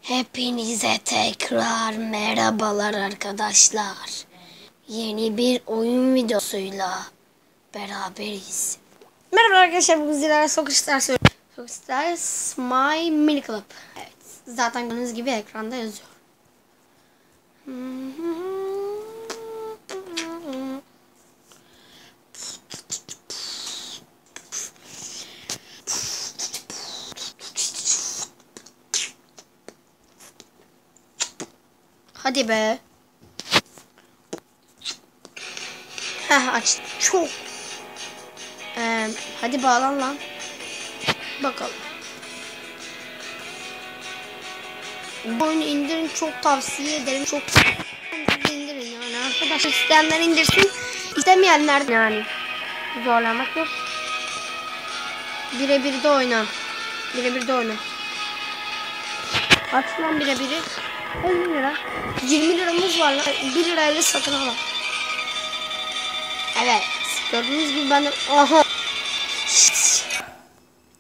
Hepinize tekrar merhabalar arkadaşlar. Yeni bir oyun videosuyla beraberiz. Merhaba arkadaşlar, bugün sizlerle Soccer Stars My Mini Club. Evet, zaten gördüğünüz gibi ekranda yazıyor. Hadi be. Aç. Çok. Hadi bağlan lan. Bakalım. Bu oyunu indirin, çok tavsiye ederim. Çok indirin yani. Arkadaşlar isteyenler indirsin. İstemeyenler yani. Zorlamak yok. Birebir de oyna. Birebir de oyna. Aç lan birebiri. 50 lira. 20 liramız var lan. 1 lirayla satın alalım. Evet. Gördüğünüz gibi ben de... Aha.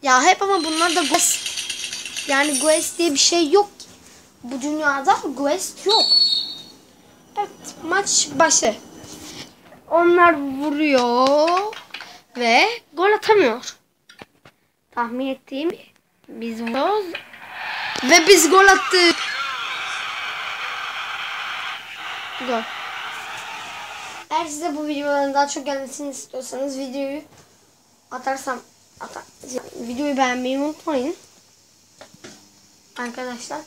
Ya hep ama bunlar da Ghost. Yani Ghost diye bir şey yok. Bu dünyada Ghost yok. Evet. Maç başı. Onlar vuruyor. Ve gol atamıyor. Tahmin ettiğim biz vuruyoruz. Ve biz gol attık. Gol. Eğer size bu videoların daha çok gelmesini istiyorsanız videoyu videoyu beğenmeyi unutmayın. Arkadaşlar.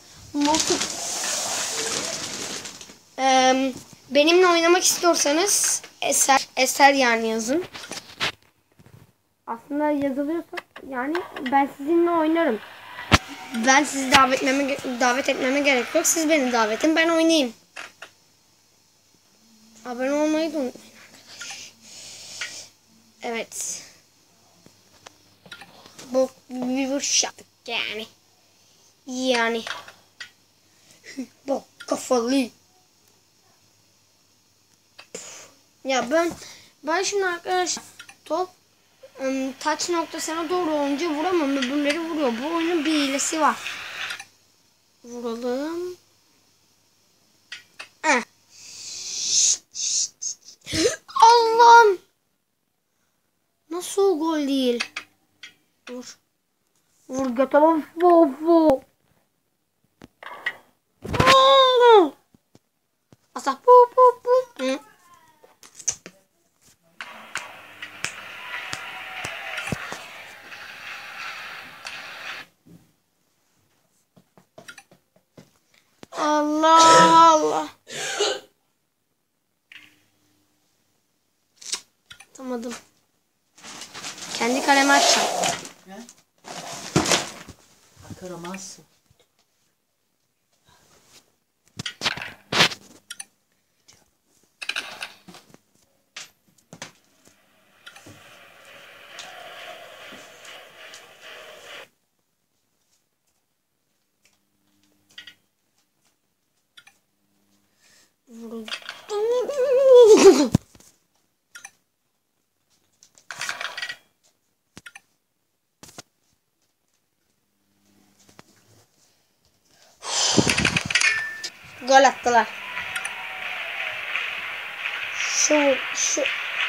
Benimle oynamak istiyorsanız Eser yani yazın. Aslında yazılıyorsa yani ben sizinle oynarım. Ben sizi davet etmeme gerek yok. Siz beni davet edin, ben oynayayım. Abone olmayı da unutmayın arkadaşlar. Evet. Bu bir vuruş yaptık yani. Yani. Bak kafalı. Ya ben şimdi arkadaşlar top taç noktasına doğru olunca vuramam. Öbürleri vuruyor. Bu oyunun bir hilesi var. Vuralım. Allah'ım. Nasıl gol değil? Vur. Vur götürüm. Vovo. Asa bu. Hı. Allah Allah. Atamadım. Kendi kaleme atacağım. Ne? Atamazsın. Gol attılar.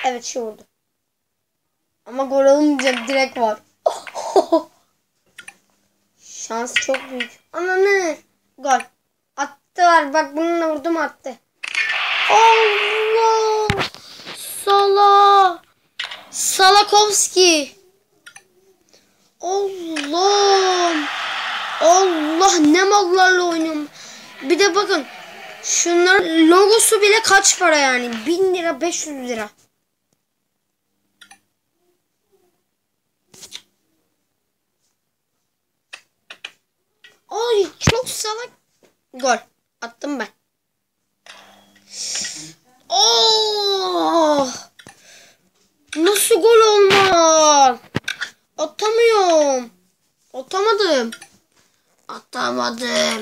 Evet şu vurdu. Ama gol olunca direkt var. Şans çok büyük. Ananı. Gol. Attılar. Bak bununla vurdum attı. Allah. Salakovski. Allah'ım. Allah ne mallarla oynuyorum. Bir de bakın. Şunların logosu bile kaç para yani? 1000 lira 500 lira. Ay çok salak. Gol. Attım ben. Oh! Nasıl gol olmaz? Atamıyorum. Atamadım. Atamadım.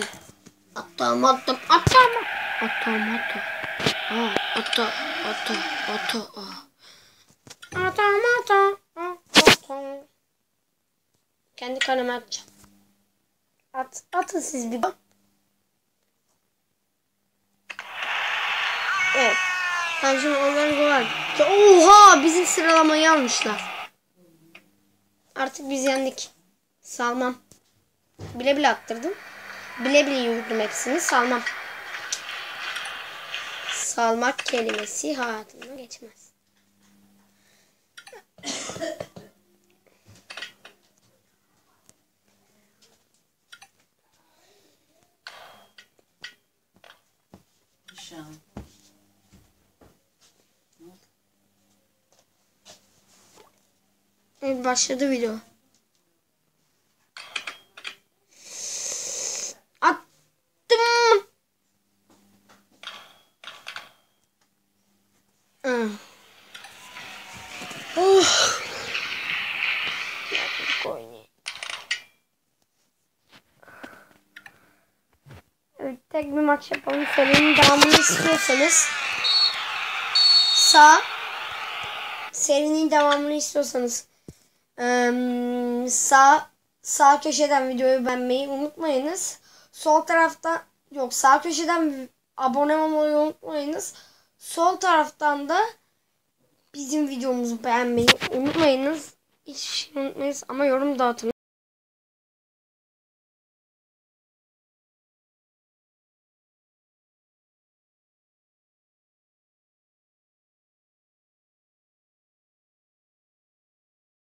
Kendi kaleme atacağım. Atın siz bir gol. Tamam şimdi onları var. Oha bizim sıralamayı almışlar. Artık biz yendik. Salmam. Bile bile attırdım. Bile bile yürüdüm hepsini. Salmam. Salmak kelimesi hayatımda geçmez. Evet başladı video. Attım. Oh. Evet, tek bir maç yapalım. Serinin devamını istiyorsanız serinin devamını istiyorsanız sağ köşeden videoyu beğenmeyi unutmayınız. Sol tarafta sağ köşeden abone olmayı unutmayınız. Sol taraftan da bizim videomuzu beğenmeyi unutmayınız. Hiç unutmayınız ama yorum da atın.